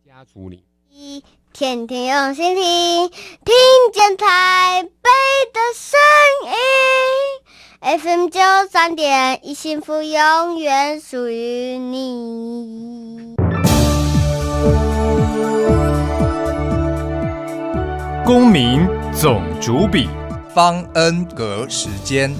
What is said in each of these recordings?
家族里，天天用心听，听见台北的声音。FM 93.1，幸福永远属于你。公民总主笔，方恩格时间。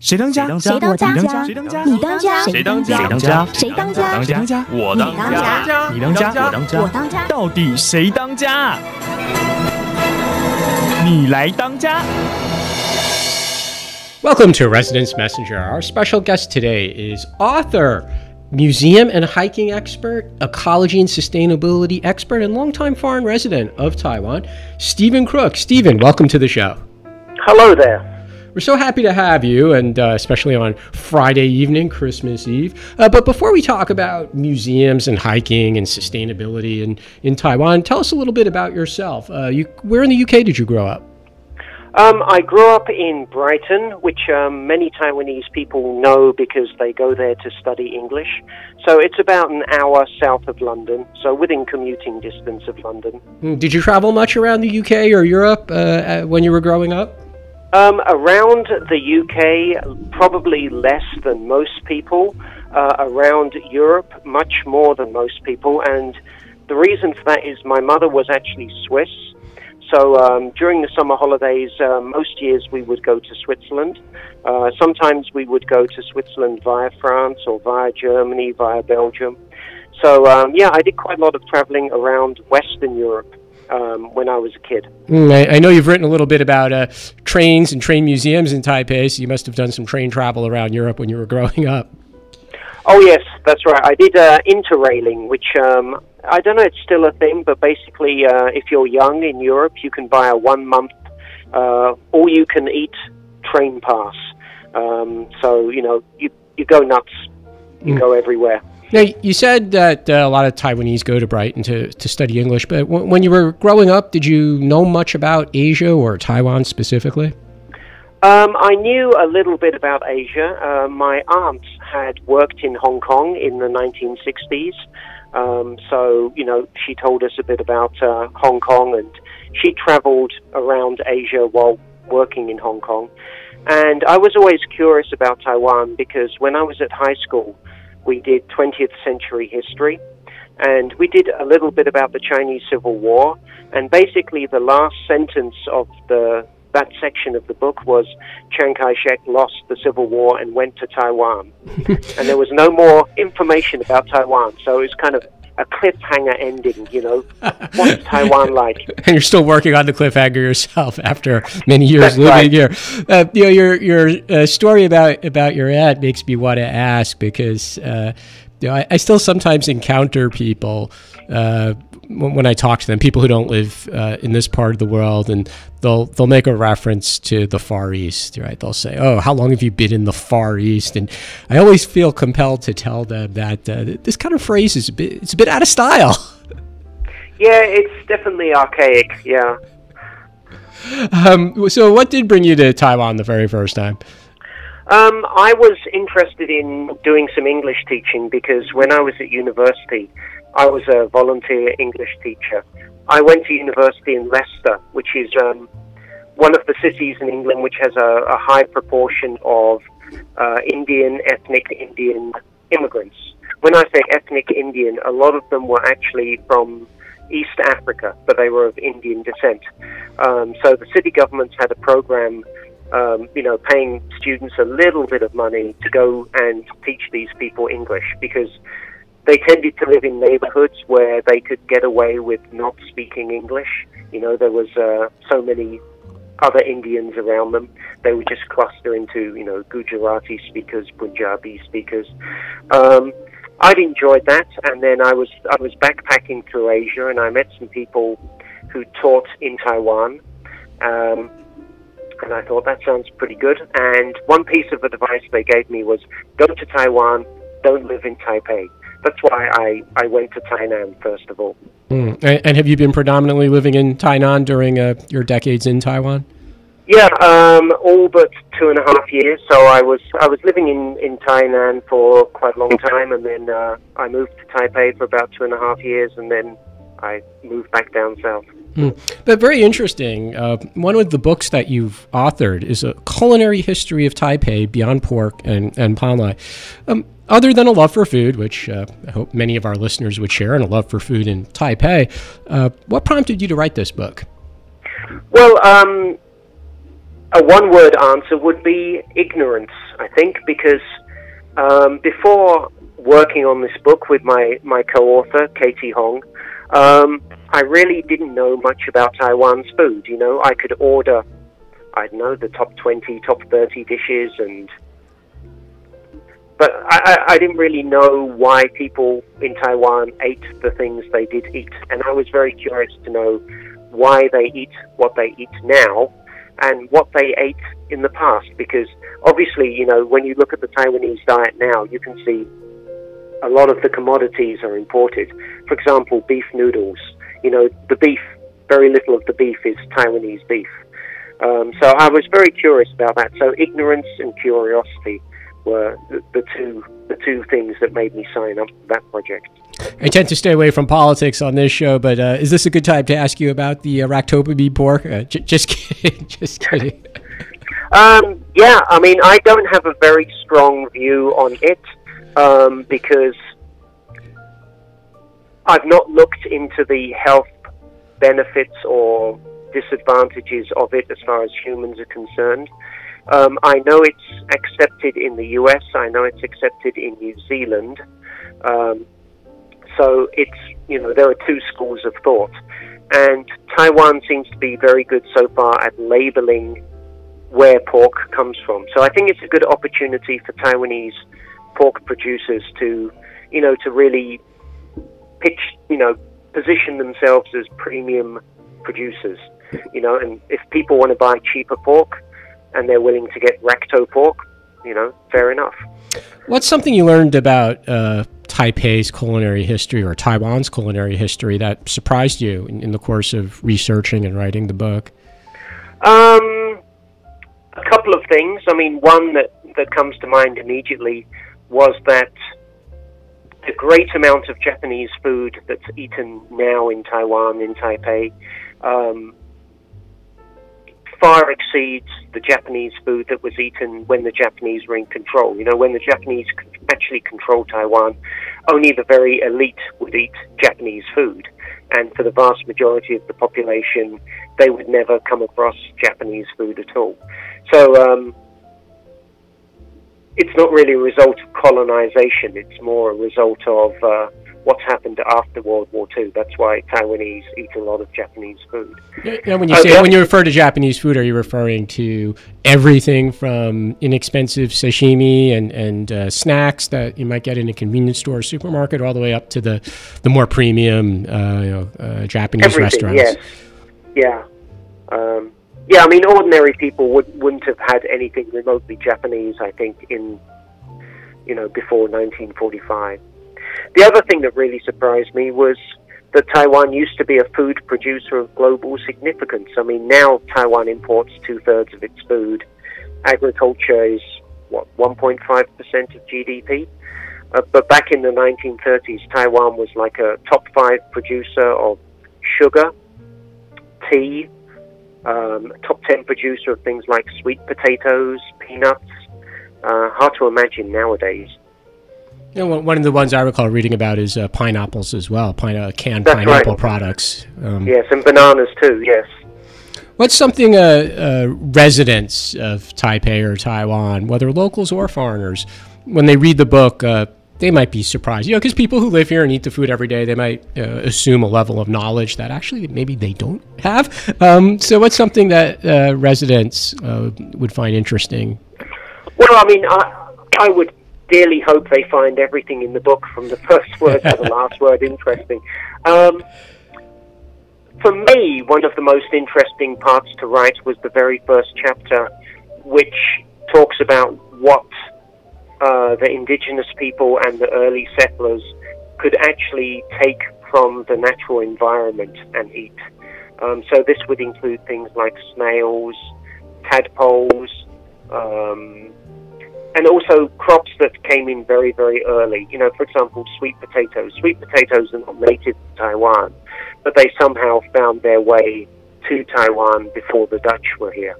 谁当家？谁当家？谁当家？你当家？谁当家？谁当家？谁当家？谁当家？我当家。你当家？我当家。我当家。到底谁当家？你来当家。 Welcome to Residence Messenger. Our special guest today is author, museum and hiking expert, ecology and sustainability expert, and longtime foreign resident of Taiwan, Steven Crook. Steven, welcome to the show. Hello there. We're so happy to have you, and especially on Friday evening, Christmas Eve. But before we talk about museums and hiking and sustainability in Taiwan, tell us a little bit about yourself. Where in the UK did you grow up? I grew up in Brighton, which many Taiwanese people know because they go there to study English. So it's about an hour south of London, so within commuting distance of London. Did you travel much around the UK or Europe when you were growing up? Around the UK, probably less than most people. Around Europe, much more than most people. And the reason for that is my mother was actually Swiss. So during the summer holidays, most years we would go to Switzerland. Sometimes we would go to Switzerland via France or via Germany, via Belgium. So yeah, I did quite a lot of traveling around Western Europe when I was a kid. I know you've written a little bit about trains and train museums in Taipei, so you must have done some train travel around Europe when you were growing up. Oh yes, that's right. I did interrailing, which I don't know, it's still a thing, but basically if you're young in Europe, you can buy a 1 month all-you-can-eat train pass. So, you know, you go nuts. You go everywhere. Now, you said that a lot of Taiwanese go to Brighton to study English, but when you were growing up, did you know much about Asia or Taiwan specifically? I knew a little bit about Asia. My aunt had worked in Hong Kong in the 1960s. So, you know, she told us a bit about Hong Kong, and she traveled around Asia while working in Hong Kong. And I was always curious about Taiwan because when I was at high school, we did 20th century history, and we did a little bit about the Chinese Civil War. And basically the last sentence of that section of the book was Chiang Kai-shek lost the Civil War and went to Taiwan. And there was no more information about Taiwan, so it was kind of a cliffhanger ending, you know. What's Taiwan like? And you're still working on the cliffhanger yourself after many years living here. You know, your story about your aunt makes me want to ask because you know, I still sometimes encounter people when I talk to them, people who don't live in this part of the world, and they'll make a reference to the Far East, right? They'll say, "Oh, how long have you been in the Far East?" And I always feel compelled to tell them that this kind of phrase is it's a bit out of style. Yeah, it's definitely archaic. Yeah. So, what did bring you to Taiwan the very first time? I was interested in doing some English teaching because when I was at university, I was a volunteer English teacher. I went to university in Leicester, which is one of the cities in England which has a high proportion of ethnic Indian immigrants. When I say ethnic Indian, a lot of them were actually from East Africa, but they were of Indian descent. So the city governments had a program you know, paying students a little bit of money to go and teach these people English because they tended to live in neighborhoods where they could get away with not speaking English. You know, there was so many other Indians around them. They would just cluster into, you know, Gujarati speakers, Punjabi speakers. I'd enjoyed that, and then I was backpacking through Asia, and I met some people who taught in Taiwan. And I thought, that sounds pretty good. And one piece of advice they gave me was, go to Taiwan, don't live in Taipei. That's why I went to Tainan, first of all. And have you been predominantly living in Tainan during your decades in Taiwan? Yeah, all but 2.5 years. So I was living in Tainan for quite a long time, and then I moved to Taipei for about 2.5 years, and then I moved back down south. But very interesting. One of the books that you've authored is a culinary history of Taipei beyond pork and panlai. Other than a love for food, which I hope many of our listeners would share, and a love for food in Taipei, what prompted you to write this book? Well, a one-word answer would be ignorance, I think, because before working on this book with my co-author, Katie Hong, I really didn't know much about Taiwan's food. You know, I could order, I don't know, the top 20, top 30 dishes, but I didn't really know why people in Taiwan ate the things they did eat. And I was very curious to know why they eat what they eat now and what they ate in the past. Because obviously, you know, when you look at the Taiwanese diet now, you can see a lot of the commodities are imported. For example, beef noodles. You know, the beef, very little of the beef is Taiwanese beef. So I was very curious about that. So ignorance and curiosity were the two things that made me sign up for that project. I tend to stay away from politics on this show, but is this a good time to ask you about the Ractopamine pork? Just kidding. Just kidding. Yeah, I mean, I don't have a very strong view on it because I've not looked into the health benefits or disadvantages of it as far as humans are concerned. I know it's accepted in the US. I know it's accepted in New Zealand. So it's, you know, there are two schools of thought. And Taiwan seems to be very good so far at labeling where pork comes from. So I think it's a good opportunity for Taiwanese pork producers to, you know, to really pitch, you know, position themselves as premium producers, you know, and if people want to buy cheaper pork and they're willing to get racto pork, you know, fair enough. What's something you learned about Taipei's culinary history or Taiwan's culinary history that surprised you in the course of researching and writing the book? A couple of things. I mean, one that comes to mind immediately was that the great amount of Japanese food that's eaten now in Taiwan, in Taipei, far exceeds the Japanese food that was eaten when the Japanese were in control. You know, when the Japanese actually controlled Taiwan, only the very elite would eat Japanese food. And for the vast majority of the population, they would never come across Japanese food at all. So it's not really a result of colonization. It's more a result of what's happened after World War II. That's why Taiwanese eat a lot of Japanese food. Now, when you refer to Japanese food, are you referring to everything from inexpensive sashimi and snacks that you might get in a convenience store or supermarket, all the way up to the more premium Japanese everything, restaurants? Yes. Yeah. Yeah, I mean, ordinary people wouldn't have had anything remotely Japanese, I think, before 1945. The other thing that really surprised me was that Taiwan used to be a food producer of global significance. I mean, now Taiwan imports 2/3 of its food. Agriculture is, 1.5% of GDP? But back in the 1930s, Taiwan was like a top 5 producer of sugar, tea, top 10 producer of things like sweet potatoes, peanuts. Hard to imagine nowadays. You know, one of the ones I recall reading about is pineapples as well, canned That's pineapple right. products. Yes, and bananas too, yes. What's something residents of Taipei or Taiwan, whether locals or foreigners, when they read the book, they might be surprised? You know, because people who live here and eat the food every day, they might assume a level of knowledge that actually maybe they don't have. So what's something that residents would find interesting? Well, I mean, I would dearly hope they find everything in the book from the first word to the last word interesting. For me, one of the most interesting parts to write was the very first chapter, which talks about what the indigenous people and the early settlers could actually take from the natural environment and eat. So this would include things like snails, tadpoles, and also crops that came in very, very early. You know, for example, sweet potatoes. Sweet potatoes are not native to Taiwan, but they somehow found their way to Taiwan before the Dutch were here.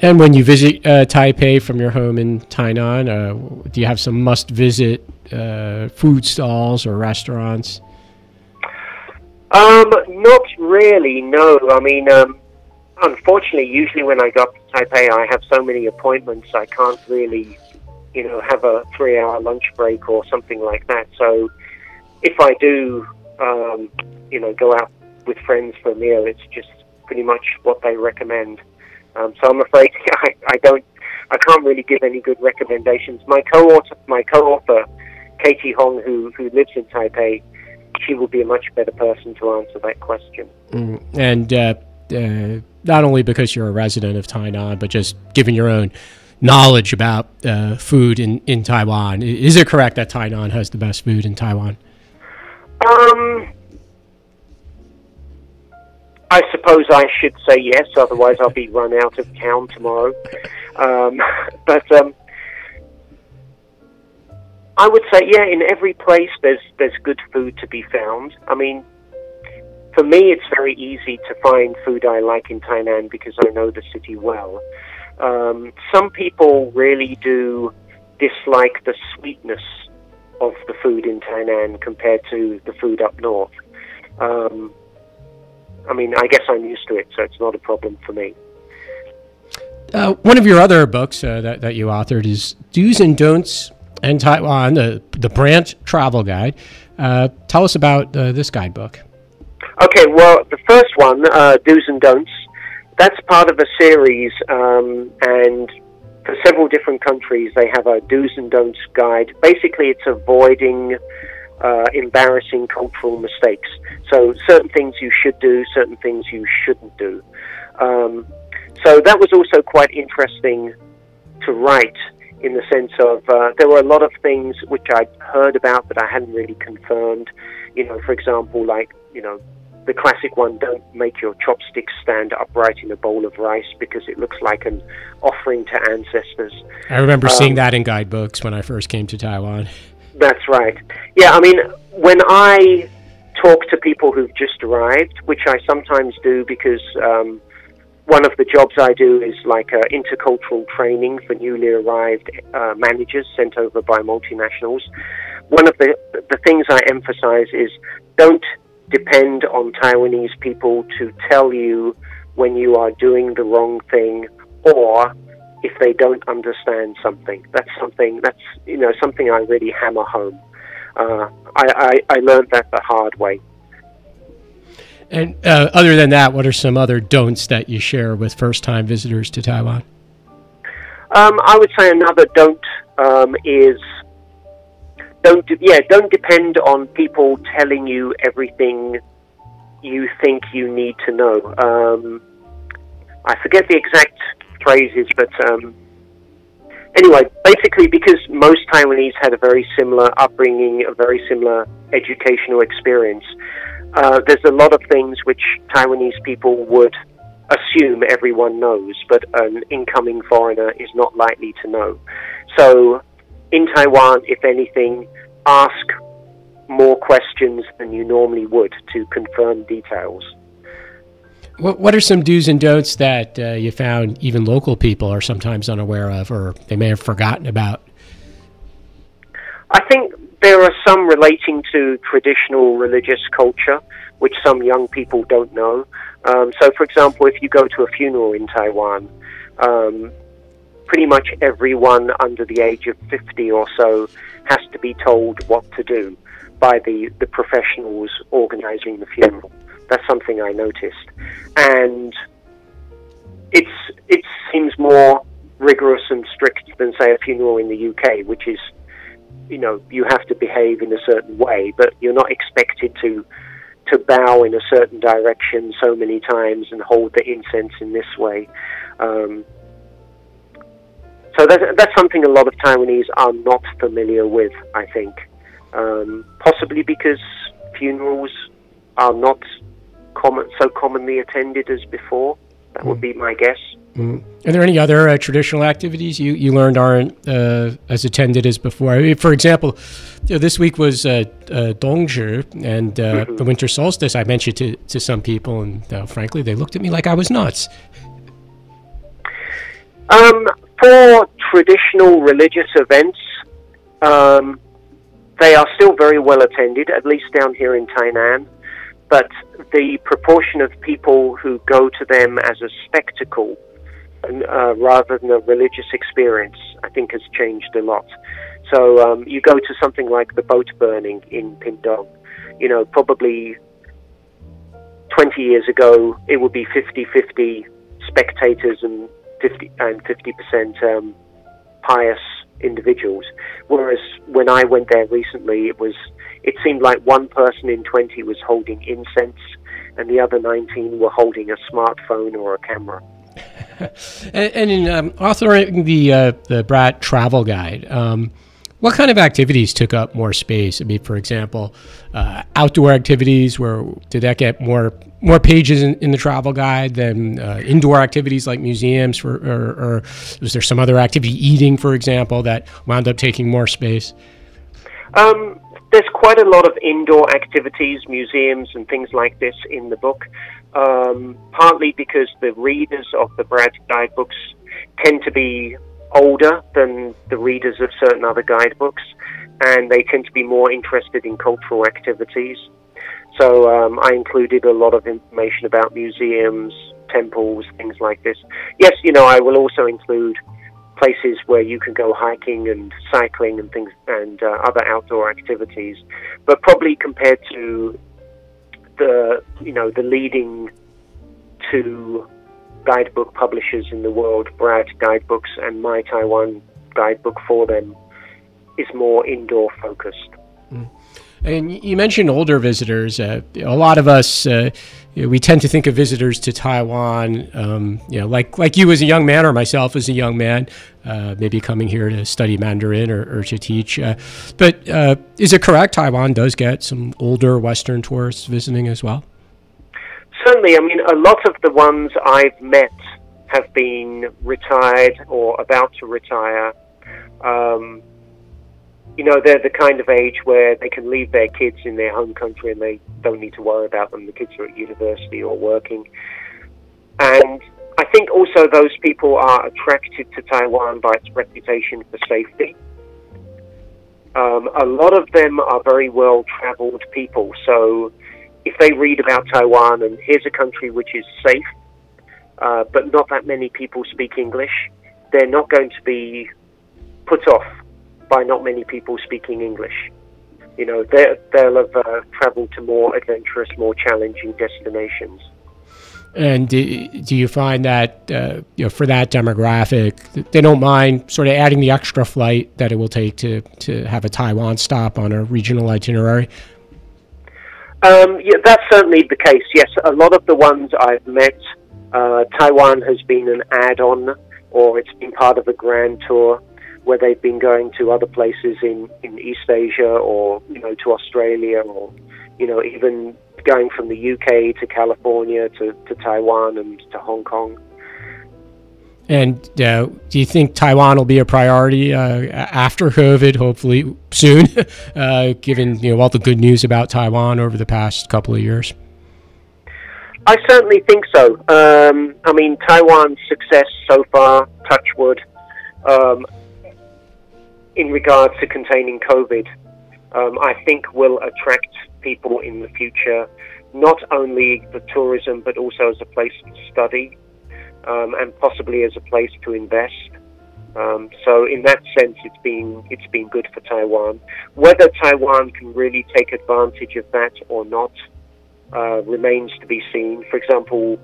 And when you visit Taipei from your home in Tainan, do you have some must-visit food stalls or restaurants? Not really, no. I mean, unfortunately, usually when I go up to Taipei, I have so many appointments, I can't really, you know, have a 3-hour lunch break or something like that. So if I do, you know, go out with friends for a meal, it's just pretty much what they recommend. So I'm afraid I can't really give any good recommendations. My co-author, Katie Hong, who lives in Taipei, she will be a much better person to answer that question. And not only because you're a resident of Tainan, but just given your own knowledge about food in Taiwan, is it correct that Tainan has the best food in Taiwan? I suppose I should say yes, otherwise I'll be run out of town tomorrow. But I would say, yeah, in every place there's good food to be found. I mean, for me, it's very easy to find food I like in Tainan because I know the city well. Some people really do dislike the sweetness of the food in Tainan compared to the food up north. I mean, I guess I'm used to it, so it's not a problem for me. One of your other books that you authored is Do's and Don'ts in Taiwan, the Branch Travel Guide. Tell us about this guidebook. Okay, well, the first one, Do's and Don'ts, that's part of a series, and for several different countries, they have a Do's and Don'ts guide. Basically, it's avoiding embarrassing cultural mistakes. So certain things you should do, certain things you shouldn't do. So that was also quite interesting to write, in the sense of there were a lot of things which I'd heard about but I hadn't really confirmed. You know, for example, like, you know, the classic one, don't make your chopsticks stand upright in a bowl of rice because it looks like an offering to ancestors. I remember seeing that in guidebooks when I first came to Taiwan. That's right. Yeah, I mean, when I talk to people who've just arrived, which I sometimes do because one of the jobs I do is like intercultural training for newly arrived managers sent over by multinationals. One of the things I emphasize is don't depend on Taiwanese people to tell you when you are doing the wrong thing or if they don't understand something. That's something I really hammer home. I learned that the hard way. And other than that, what are some other don'ts that you share with first-time visitors to Taiwan? I would say another don't is don't depend on people telling you everything you think you need to know. I forget the exact phrases, but anyway, basically because most Taiwanese had a very similar upbringing, a very similar educational experience, there's a lot of things which Taiwanese people would assume everyone knows, but an incoming foreigner is not likely to know. So in Taiwan, if anything, ask more questions than you normally would to confirm details. What are some do's and don'ts that you found even local people are sometimes unaware of, or they may have forgotten about? I think there are some relating to traditional religious culture, which some young people don't know. So, for example, if you go to a funeral in Taiwan, pretty much everyone under the age of 50 or so has to be told what to do by the professionals organizing the funeral. That's something I noticed. And it seems more rigorous and strict than, say, a funeral in the UK, which is, you know, you have to behave in a certain way, but you're not expected to bow in a certain direction so many times and hold the incense in this way. So that's something a lot of Taiwanese are not familiar with, I think. Possibly because funerals are not so commonly attended as before. That would be my guess. Are there any other traditional activities you learned aren't as attended as before? I mean, for example, this week was Dongzhi and the winter solstice. I mentioned to some people, and frankly, they looked at me like I was nuts. For traditional religious events, they are still very well attended, at least down here in Tainan. But the proportion of people who go to them as a spectacle rather than a religious experience, I think has changed a lot. So you go to something like the boat burning in Pindong, probably 20 years ago, it would be 50-50 spectators and 50% pious individuals. Whereas when I went there recently, it seemed like one person in 20 was holding incense and the other 19 were holding a smartphone or a camera. And in authoring the Brat travel guide, what kind of activities took up more space? I mean, for example, outdoor activities, did that get more pages in the travel guide than indoor activities like museums, or was there some other activity, eating, for example, that wound up taking more space? There's quite a lot of indoor activities, museums, and things like this in the book, partly because the readers of the Brad guidebooks tend to be older than the readers of certain other guidebooks, and they tend to be more interested in cultural activities. So I included a lot of information about museums, temples, things like this. Yes, I will also include places where you can go hiking and cycling and things, and other outdoor activities. But probably compared to the leading two guidebook publishers in the world, Brad Guidebooks and My Taiwan Guidebook for them, is more indoor focused. And you mentioned older visitors. A lot of us, we tend to think of visitors to Taiwan, like you as a young man, or myself as a young man, maybe coming here to study Mandarin or to teach. But is it correct Taiwan does get some older Western tourists visiting as well? Certainly. I mean, a lot of the ones I've met have been retired or about to retire. They're the kind of age where they can leave their kids in their home country and they don't need to worry about them. The kids are at university or working. And I think also those people are attracted to Taiwan by its reputation for safety. A lot of them are very well-traveled people. So if they read about Taiwan and here's a country which is safe, but not that many people speak English, they're not going to be put off by not many people speaking English. They'll have traveled to more adventurous, more challenging destinations. And do you find that, for that demographic, they don't mind sort of adding the extra flight that it will take to have a Taiwan stop on a regional itinerary? Yeah, that's certainly the case. Yes, a lot of the ones I've met, Taiwan has been an add-on, or it's been part of a grand tour where they've been going to other places in East Asia, or to Australia, or even going from the UK to California to Taiwan and to Hong Kong. And do you think Taiwan will be a priority after COVID, hopefully soon, given all the good news about Taiwan over the past couple of years? I certainly think so. I mean, Taiwan's success so far, touch wood, in regards to containing COVID, I think will attract people in the future, not only for tourism, but also as a place to study, and possibly as a place to invest. So in that sense, it's been good for Taiwan. Whether Taiwan can really take advantage of that or not remains to be seen. For example,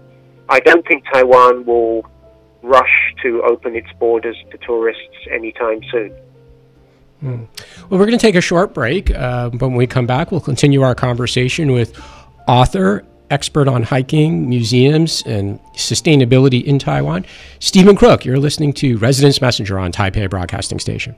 I don't think Taiwan will rush to open its borders to tourists anytime soon. Well, we're going to take a short break, but when we come back, we'll continue our conversation with author, expert on hiking, museums, and sustainability in Taiwan, Steven Crook. You're listening to Residence Messenger on Taipei Broadcasting Station.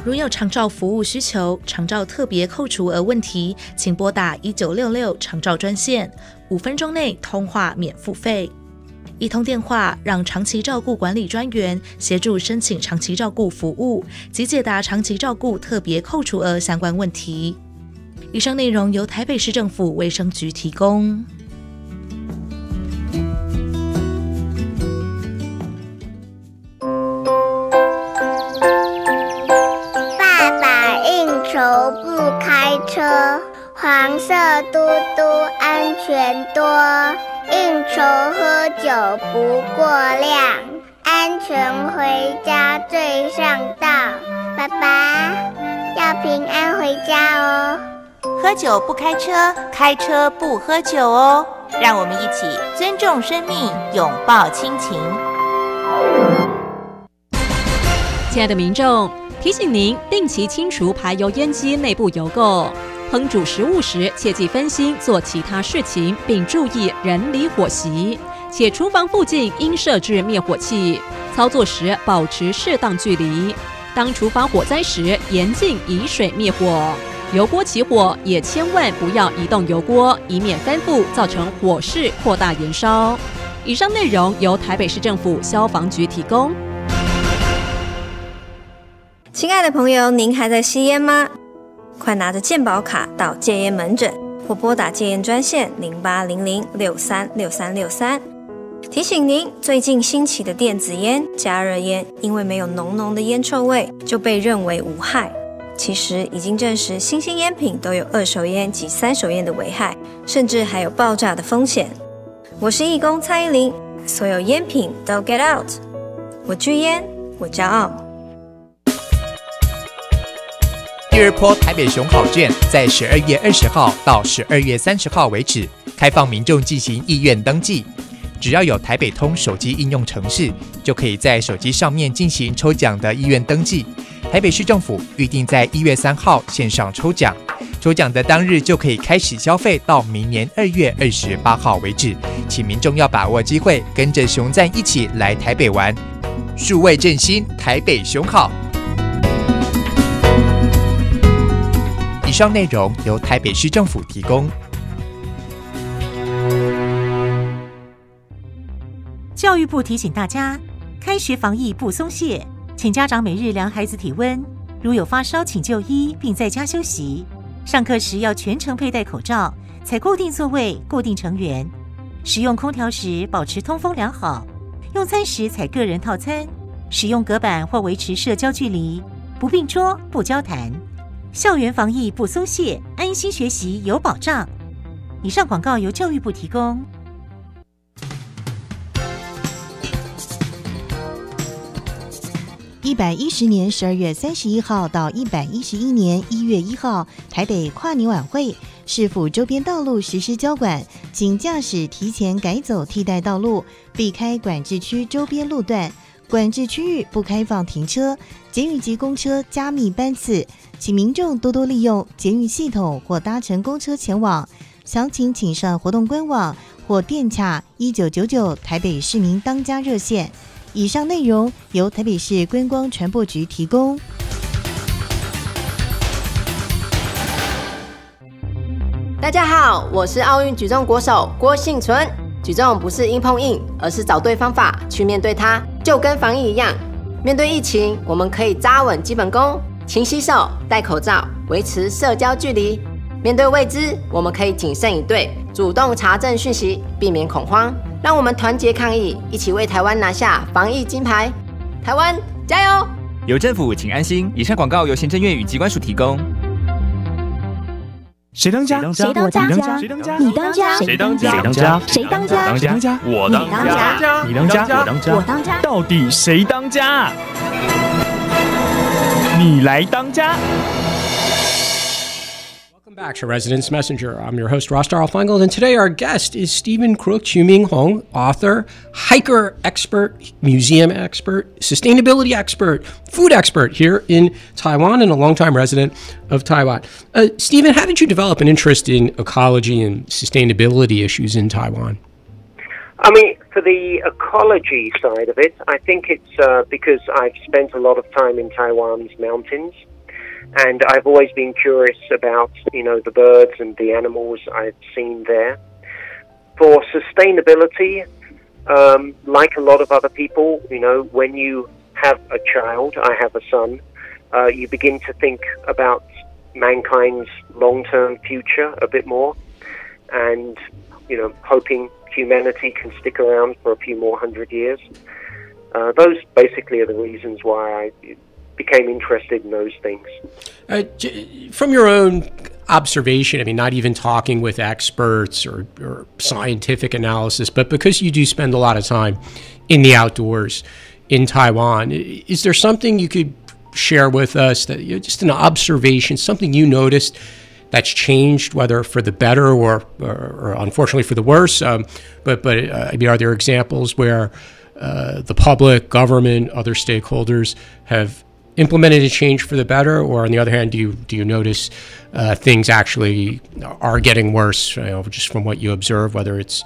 如有长照服务需求、长照特别扣除额问题，请拨打1966长照专线，5分钟内通话免付费。一通电话让长期照顾管理专员协助申请长期照顾服务及解答长期照顾特别扣除额相关问题。以上内容由台北市政府卫生局提供。爸爸应酬不开车，黄色嘟嘟安全多。应酬喝酒不过量，安全回家最上道。爸爸要平安回家哦。喝酒不开车，开车不喝酒哦。让我们一起尊重生命，拥抱亲情。亲爱的民众，提醒您定期清除排油烟机内部油垢。烹煮食物时，切忌分心做其他事情，并注意人离火熄。且厨房附近应设置灭火器，操作时保持适当距离。当厨房火灾时，严禁以水灭火。油锅起火也千万不要移动油锅，以免翻覆造成火势扩大延烧。以上内容由台北市政府消防局提供。亲爱的朋友，您还在吸烟吗？快拿着健保卡到戒烟门诊或拨打戒烟专线0800636363。提醒您，最近兴起的电子烟、加热烟，因为没有浓浓的烟臭味，就被认为无害。其实已经证实，新兴烟品都有二手烟及三手烟的危害，甚至还有爆炸的风险。我是义工蔡依林，所有烟品都 get out。我拒烟，我骄傲。第二波台北熊好券在12月20号到12月30号为止，开放民众进行意愿登记。只要有台北通手机应用程式，就可以在手机上面进行抽奖的意愿登记。台北市政府预定在1月3号线上抽奖，抽奖的当日就可以开始消费，到明年2月28号为止。请民众要把握机会，跟着熊赞一起来台北玩，数位振兴台北熊好。以上内容由台北市政府提供。教育部提醒大家，开学防疫不松懈，请家长每日量孩子体温，如有发烧请就医并在家休息。上课时要全程佩戴口罩，采固定座位、固定成员。使用空调时保持通风良好。用餐时采个人套餐，使用隔板或维持社交距离，不并桌、不交谈。校园防疫不松懈，安心学习有保障。以上广告由教育部提供。110年12月31号到111年1月1号，台北跨年晚会，市府周边道路实施交管，请驾驶提前改走替代道路，避开管制区周边路段。管制区域不开放停车，捷运及公车加密班次，请民众多多利用捷运系统或搭乘公车前往。详情请上活动官网或电洽1999台北市民当家热线。以上内容由台北市观光传播局提供。大家好，我是奥运举重国手郭幸存。举重不是硬碰硬，而是找对方法去面对它，就跟防疫一样。面对疫情，我们可以扎稳基本功，勤洗手、戴口罩，维持社交距离。面对未知，我们可以谨慎以对，主动查证讯息，避免恐慌。让我们团结抗疫，一起为台湾拿下防疫金牌。台湾加油！有政府，请安心。以上广告由行政院与机关署提供。谁当家？谁当家？谁当家？你当家？谁当家？谁当家？谁当家？当家？我当家？你当家？我当家？我当家？到底谁当家？你来当家。Back to Residence Messenger. I'm your host, Ross Darrell Feingold, and today our guest is Steven Crook, Chu-Ming Hong, author, hiker expert, museum expert, sustainability expert, food expert here in Taiwan, and a longtime resident of Taiwan. Steven, how did you develop an interest in ecology and sustainability issues in Taiwan? I mean, for the ecology side of it, I think it's because I've spent a lot of time in Taiwan's mountains. And I've always been curious about, the birds and the animals I've seen there. For sustainability, like a lot of other people, when you have a child, I have a son, you begin to think about mankind's long-term future a bit more, and, hoping humanity can stick around for a few more 100 years. Those basically are the reasons why I became interested in those things. From your own observation, I mean, not even talking with experts or scientific analysis, but because you do spend a lot of time in the outdoors in Taiwan, is there something you could share with us that just an observation, something you noticed that's changed, whether for the better or unfortunately for the worse? But I mean, are there examples where the public, government, other stakeholders have implemented a change for the better, or on the other hand, do you notice things actually are getting worse, just from what you observe, whether it's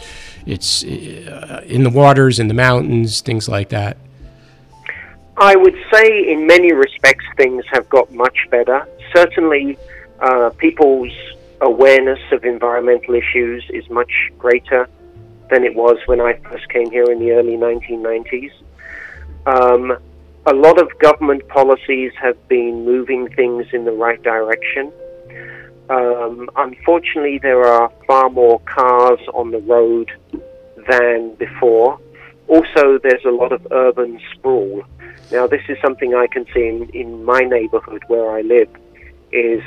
in the waters, in the mountains, things like that? I would say in many respects things have got much better. Certainly people's awareness of environmental issues is much greater than it was when I first came here in the early 1990s. A lot of government policies have been moving things in the right direction. Unfortunately, there are far more cars on the road than before. Also, there's a lot of urban sprawl. Now, this is something I can see in my neighborhood where I live, is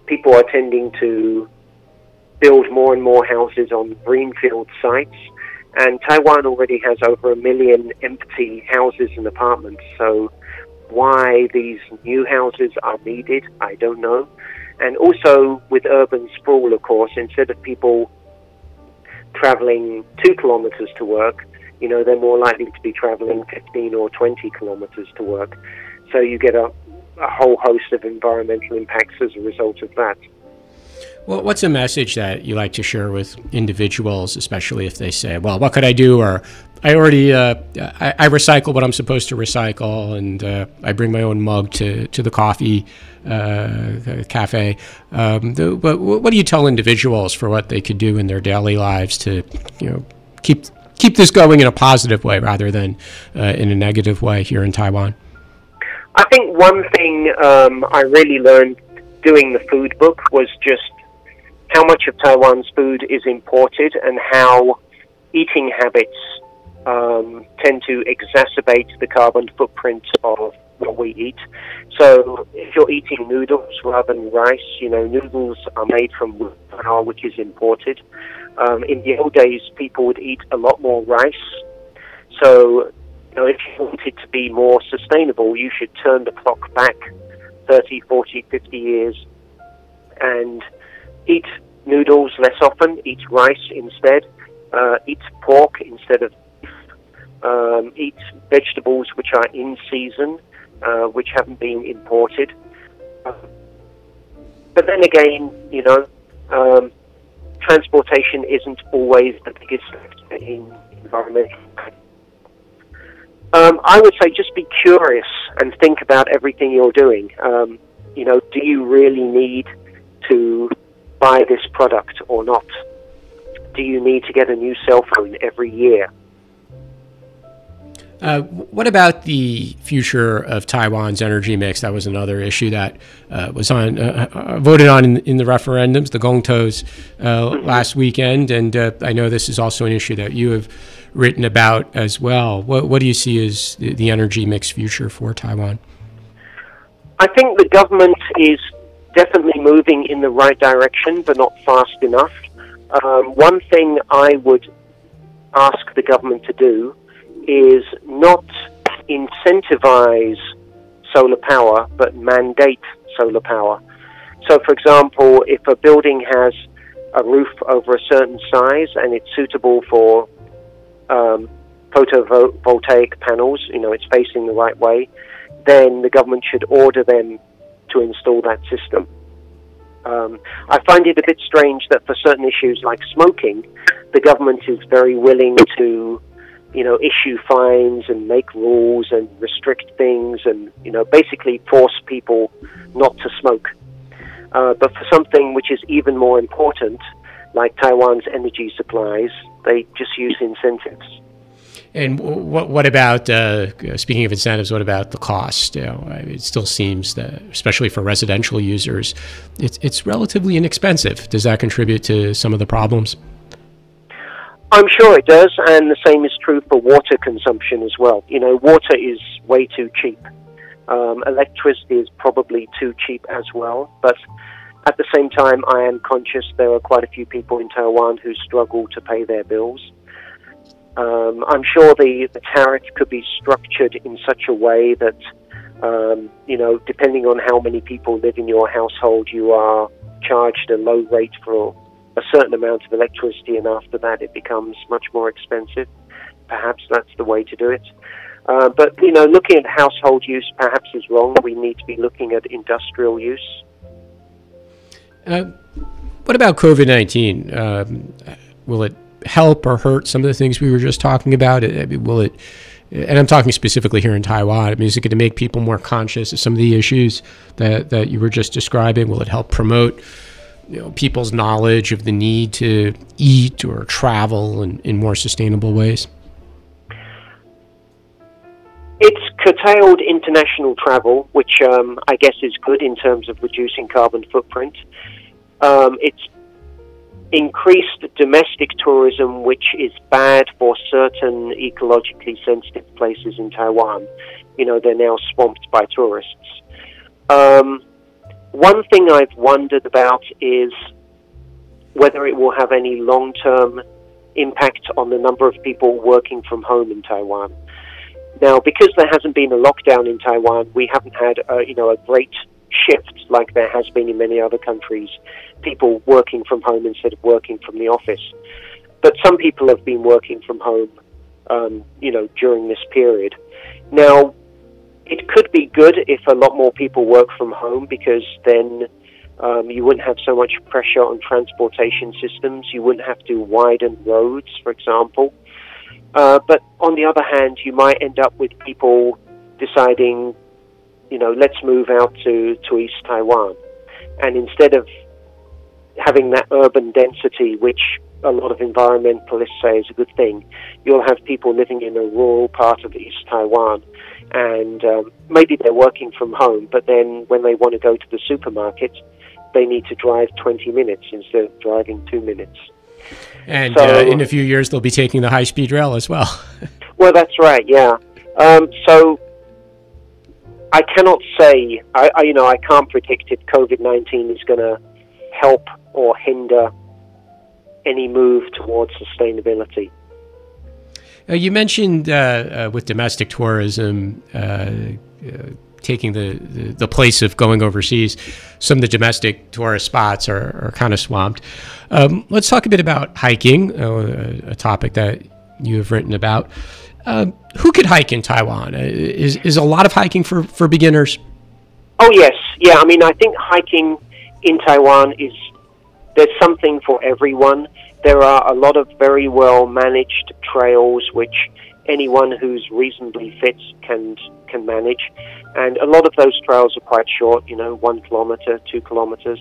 people are tending to build more and more houses on greenfield sites. And Taiwan already has over 1 million empty houses and apartments, so why these new houses are needed, I don't know. And also with urban sprawl, of course, instead of people traveling 2 kilometers to work, they're more likely to be traveling 15 or 20 kilometers to work. So you get a whole host of environmental impacts as a result of that. Well, what's a message that you like to share with individuals, especially if they say, well, what could I do? Or I already, I recycle what I'm supposed to recycle, and I bring my own mug to the coffee cafe. But what do you tell individuals for what they could do in their daily lives to, keep this going in a positive way rather than in a negative way here in Taiwan? I think one thing I really learned doing the food book was just how much of Taiwan's food is imported and how eating habits tend to exacerbate the carbon footprint of what we eat. So if you're eating noodles rather than rice, noodles are made from flour, which is imported. In the old days, people would eat a lot more rice. So, if you wanted to be more sustainable, you should turn the clock back 30, 40, 50 years and eat noodles less often, eat rice instead, eat pork instead of beef, eat vegetables which are in season, which haven't been imported. But then again, transportation isn't always the biggest factor in environmental impact. I would say just be curious and think about everything you're doing. Do you really need to buy this product or not? Do you need to get a new cell phone every year? What about the future of Taiwan's energy mix? That was another issue that was voted on in the referendums, the Gongtos, last weekend. And I know this is also an issue that you have written about as well. What do you see as the energy mix future for Taiwan? I think the government is definitely moving in the right direction, but not fast enough. One thing I would ask the government to do is not incentivize solar power, but mandate solar power. So, for example, if a building has a roof over a certain size and it's suitable for photovoltaic panels, it's facing the right way, then the government should order them to install that system. I find it a bit strange that for certain issues like smoking, the government is very willing to issue fines and make rules and restrict things and, basically force people not to smoke. But for something which is even more important, like Taiwan's energy supplies, they just use incentives. And what about, speaking of incentives, what about the cost? It still seems that, especially for residential users, it's relatively inexpensive. Does that contribute to some of the problems? I'm sure it does, and the same is true for water consumption as well. You know, water is way too cheap. Electricity is probably too cheap as well, but at the same time, I am conscious there are quite a few people in Taiwan who struggle to pay their bills. I'm sure the tariff could be structured in such a way that, you know, depending on how many people live in your household, you are charged a low rate for a certain amount of electricity, and after that it becomes much more expensive. Perhaps that's the way to do it. But, you know, looking at household use perhaps is wrong. We need to be looking at industrial use. What about COVID-19? Will it help or hurt some of the things we were just talking about? Will it, and I'm talking specifically here in Taiwan, I mean, is it going to make people more conscious of some of the issues that you were just describing? Will it help promote, you know, people's knowledge of the need to eat or travel in more sustainable ways? It's curtailed international travel, which I guess is good in terms of reducing carbon footprint. It's increased domestic tourism, which is bad for certain ecologically sensitive places in Taiwan. You know, they're now swamped by tourists. One thing I've wondered about is whether it will have any long-term impact on the number of people working from home in Taiwan. Now, because there hasn't been a lockdown in Taiwan, we haven't had you know, a great shift like there has been in many other countries, people working from home instead of working from the office. But some people have been working from home, you know, during this period. Now, it could be good if a lot more people work from home, because then you wouldn't have so much pressure on transportation systems. You wouldn't have to widen roads, for example. But on the other hand, you might end up with people deciding, you know, let's move out to East Taiwan. And instead of having that urban density, which a lot of environmentalists say is a good thing, you'll have people living in a rural part of East Taiwan. And maybe they're working from home, but then when they want to go to the supermarket, they need to drive 20 minutes instead of driving 2 minutes. And so, in a few years, they'll be taking the high-speed rail as well. Well, that's right, yeah. So I cannot say, you know, I can't predict if COVID-19 is going to help or hinder any move towards sustainability. You mentioned with domestic tourism taking the place of going overseas, some of the domestic tourist spots are kind of swamped. Let's talk a bit about hiking, a topic that you have written about. Who could hike in Taiwan? Is a lot of hiking for beginners? Oh, yes. Yeah, I mean, I think hiking in Taiwan there's something for everyone. There are a lot of very well managed trails which anyone who's reasonably fit can manage. And a lot of those trails are quite short, you know, 1 kilometer, 2 kilometers.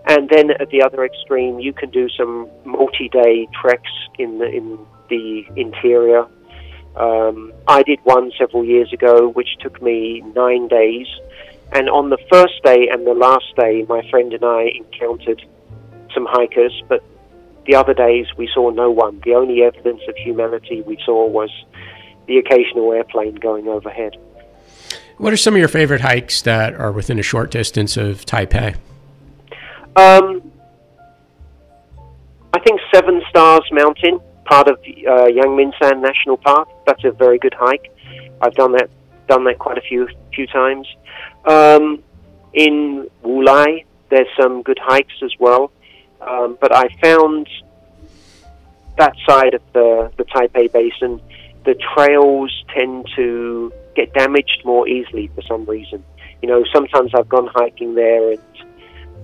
And then at the other extreme, you can do some multi-day treks in the interior. I did one several years ago, which took me 9 days. And on the first day and the last day, my friend and I encountered some hikers, but the other days we saw no one. The only evidence of humanity we saw was the occasional airplane going overhead. What are some of your favorite hikes that are within a short distance of Taipei? I think Seven Stars Mountain, part of Yangmingshan National Park. That's a very good hike. I've done that quite a few times. In Wulai, there's some good hikes as well. But I found that side of the Taipei Basin, the trails tend to get damaged more easily for some reason. You know, sometimes I've gone hiking there and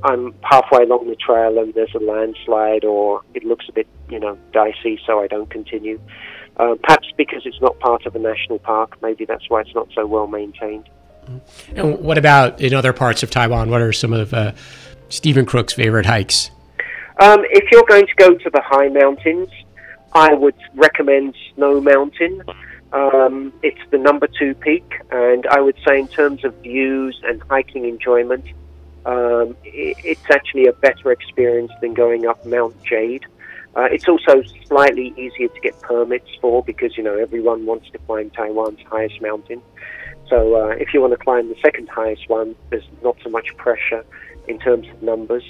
I'm halfway along the trail and there's a landslide, or it looks a bit, you know, dicey, so I don't continue. Perhaps because it's not part of a national park, maybe that's why it's not so well maintained. And what about in other parts of Taiwan? What are some of Steven Crook's favorite hikes? If you're going to go to the high mountains, I would recommend Snow Mountain. It's the number 2 peak, and I would say in terms of views and hiking enjoyment, it's actually a better experience than going up Mount Jade. It's also slightly easier to get permits for because, everyone wants to climb Taiwan's highest mountain. So if you want to climb the second highest one, there's not so much pressure in terms of numbers.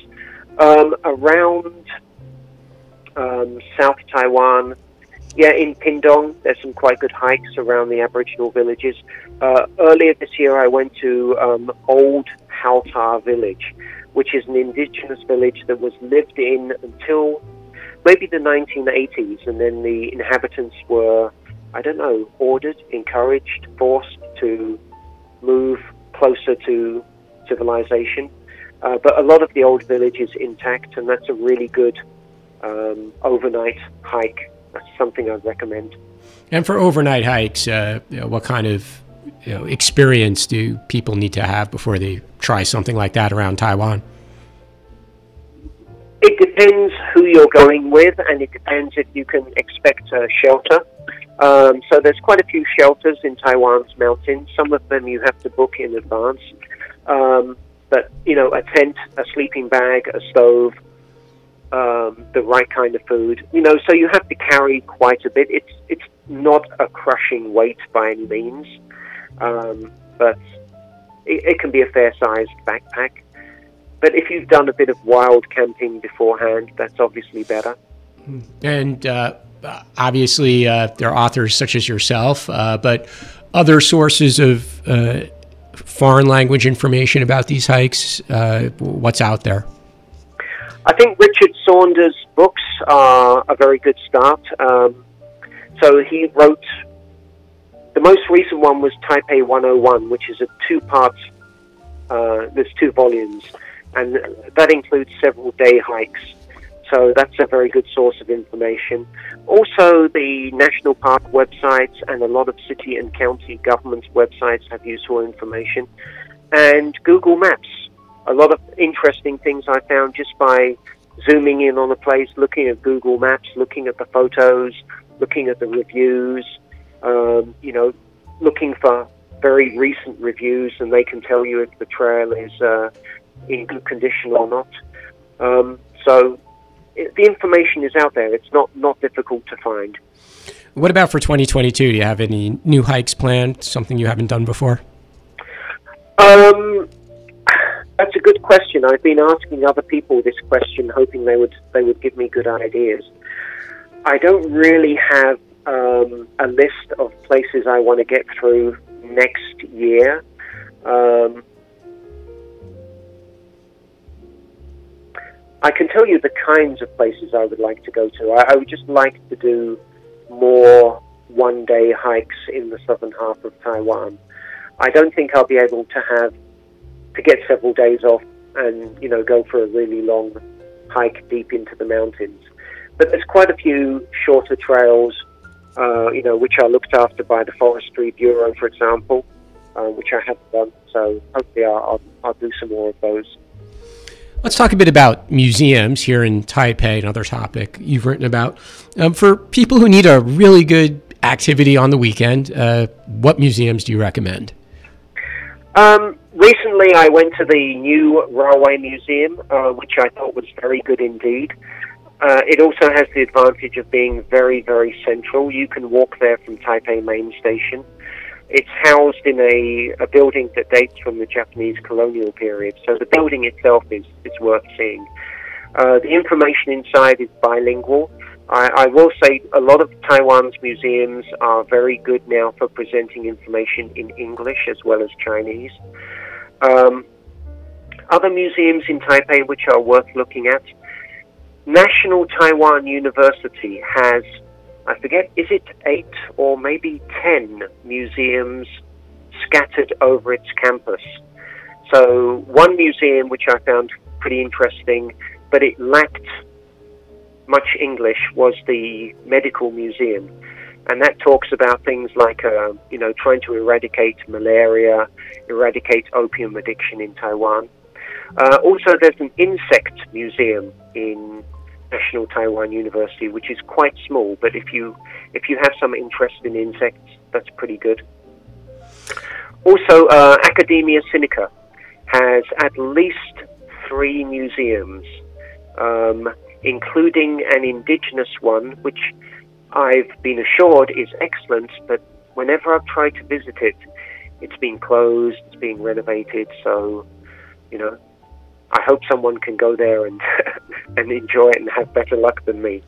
Around South Taiwan, in Pindong, there's some quite good hikes around the Aboriginal villages. Earlier this year, I went to Old Haltar Village, which is an indigenous village that was lived in until maybe the 1980s, and then the inhabitants were, ordered, encouraged, forced to move closer to civilization. But a lot of the old village is intact, and that's a really good overnight hike. That's something I'd recommend. And for overnight hikes, what kind of experience do people need to have before they try something like that around Taiwan? It depends who you're going with, and it depends if you can expect a shelter. So there's quite a few shelters in Taiwan's mountains. Some of them you have to book in advance. But, a tent, a sleeping bag, a stove, the right kind of food, so you have to carry quite a bit. It's not a crushing weight by any means, but it can be a fair-sized backpack. But if you've done a bit of wild camping beforehand, that's obviously better. And obviously there are authors such as yourself, but other sources of foreign language information about these hikes, what's out there? I think Richard Saunders' books are a very good start. So he wrote, the most recent one was Taipei 101, which is a 2-part, there's 2 volumes, and that includes several day hikes. So that's a very good source of information. Also, the national park websites and a lot of city and county governments' websites have useful information. And Google Maps. A lot of interesting things I found just by zooming in on a place, looking at Google Maps, looking at the photos, looking at the reviews, looking for very recent reviews, and they can tell you if the trail is in good condition or not. So the information is out there. It's not difficult to find. What about for 2022? Do you have any new hikes planned, something you haven't done before? That's a good question. I've been asking other people this question, hoping they would give me good ideas. I don't really have a list of places I want to get through next year. I can tell you the kinds of places I would like to go to. I would just like to do more one-day hikes in the southern half of Taiwan. I don't think I'll be able to get several days off and, go for a really long hike deep into the mountains. But there's quite a few shorter trails, which are looked after by the Forestry Bureau, for example, which I haven't done. So hopefully I'll do some more of those. Let's talk a bit about museums here in Taipei, another topic you've written about. For people who need a really good activity on the weekend, what museums do you recommend? Recently, I went to the new Railway Museum, which I thought was very good indeed. It also has the advantage of being very, very central. You can walk there from Taipei Main Station. It's housed in a building that dates from the Japanese colonial period, so the building itself is worth seeing. The information inside is bilingual. I will say a lot of Taiwan's museums are very good now for presenting information in English as well as Chinese. Other museums in Taipei which are worth looking at, National Taiwan University has, I forget, is it 8 or maybe 10 museums scattered over its campus. So one museum which I found pretty interesting, but it lacked much English, was the Medical Museum. And that talks about things like, trying to eradicate malaria eradicate opium addiction in Taiwan. Also, there's an insect museum in National Taiwan University, which is quite small, but if you have some interest in insects, that's pretty good. Also, Academia Sinica has at least 3 museums, including an indigenous one, which I've been assured is excellent, but whenever I've tried to visit it, it's been closed, it's being renovated, so, I hope someone can go there and and enjoy it and have better luck than me.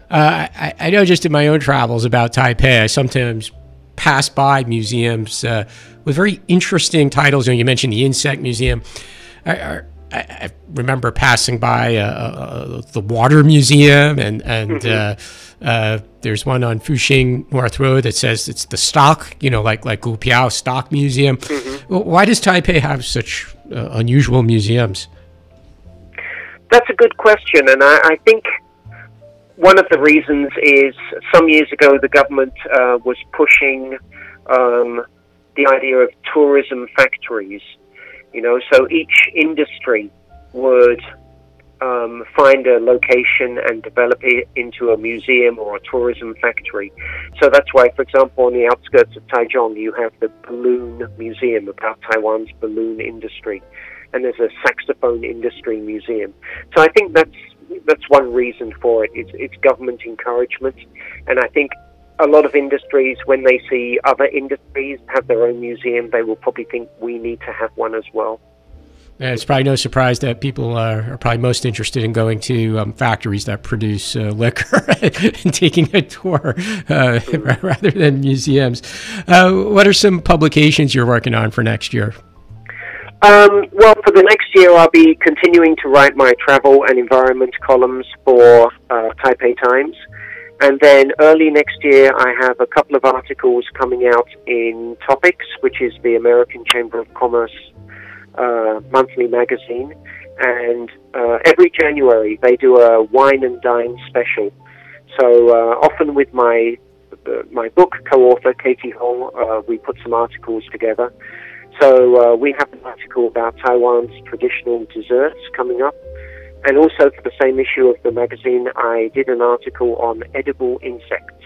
I know just in my own travels about Taipei, I sometimes pass by museums with very interesting titles. You mentioned the Insect Museum. I remember passing by the Water Museum, and there's one on Fuxing North Road that says it's the stock, like Gu Piao Stock Museum. Why does Taipei have such unusual museums? That's a good question, and I think one of the reasons is some years ago the government was pushing the idea of tourism factories. So each industry would find a location and develop it into a museum or a tourism factory. So that's why, for example, on the outskirts of Taichung, you have the Balloon Museum about Taiwan's balloon industry, and there's a saxophone industry museum. So I think that's one reason for it. It's government encouragement, and I think a lot of industries, when they see other industries have their own museum, they will probably think we need to have one as well. Yeah, it's probably no surprise that people are probably most interested in going to factories that produce liquor and taking a tour rather than museums. What are some publications you're working on for next year? Well, for the next year, I'll be continuing to write my travel and environment columns for Taipei Times. And then early next year, I have a couple of articles coming out in Topics, which is the American Chamber of Commerce monthly magazine. And every January, they do a wine and dine special. So often with my book co-author, Katie Hall, we put some articles together. So we have an article about Taiwan's traditional desserts coming up. And also for the same issue of the magazine, I did an article on edible insects.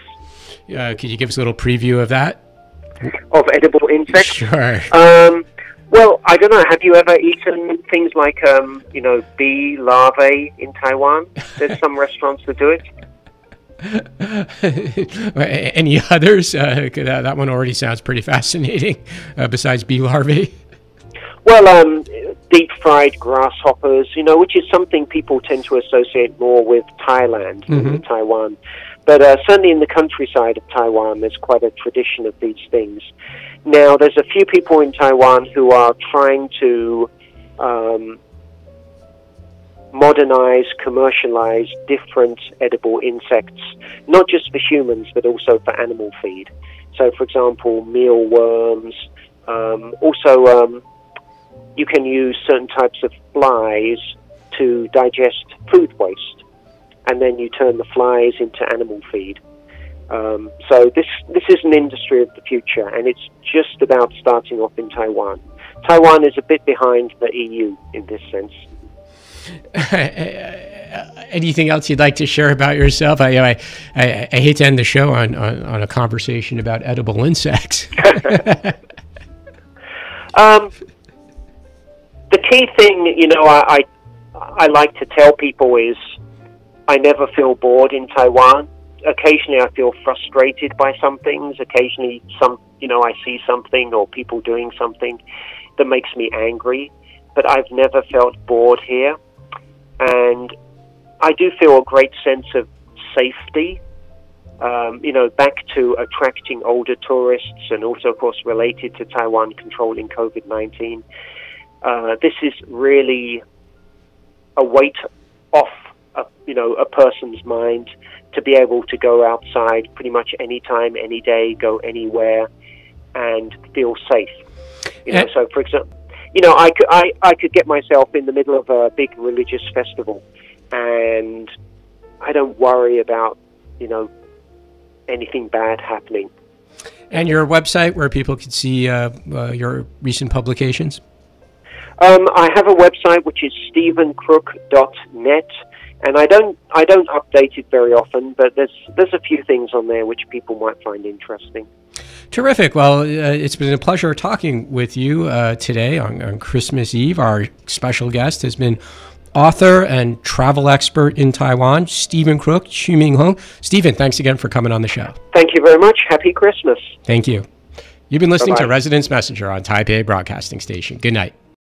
Could you give us a little preview of that? Of edible insects? Sure. Well, I don't know. Have you ever eaten things like, bee larvae in Taiwan? There's some restaurants that do it. Any others? That one already sounds pretty fascinating, besides bee larvae. Well, deep-fried grasshoppers, which is something people tend to associate more with Thailand than with Taiwan. But certainly in the countryside of Taiwan, there's quite a tradition of these things. Now, there's a few people in Taiwan who are trying to modernize, commercialize different edible insects, not just for humans, but also for animal feed. So, for example, mealworms. Also, you can use certain types of flies to digest food waste, and then you turn the flies into animal feed. So this is an industry of the future, and it's just about starting off in Taiwan. Taiwan is a bit behind the EU in this sense. Anything else you'd like to share about yourself? I hate to end the show on a conversation about edible insects. The key thing, I like to tell people is I never feel bored in Taiwan. Occasionally I feel frustrated by some things. Occasionally I see something or people doing something that makes me angry. But I've never felt bored here. And I do feel a great sense of safety, back to attracting older tourists and also, of course, related to Taiwan controlling COVID-19. This is really a weight off, a person's mind to be able to go outside pretty much any time, any day, go anywhere, and feel safe. So for example, I could get myself in the middle of a big religious festival, and I don't worry about anything bad happening. And your website where people can see your recent publications? I have a website which is stevencrook.net, and I don't update it very often, but there's a few things on there which people might find interesting. Terrific. Well, it's been a pleasure talking with you today on Christmas Eve. Our special guest has been author and travel expert in Taiwan, Steven Crook. Steven, thanks again for coming on the show. Thank you very much. Happy Christmas. Thank you. You've been listening Bye-bye. to Residence Messenger on Taipei Broadcasting Station. Good night.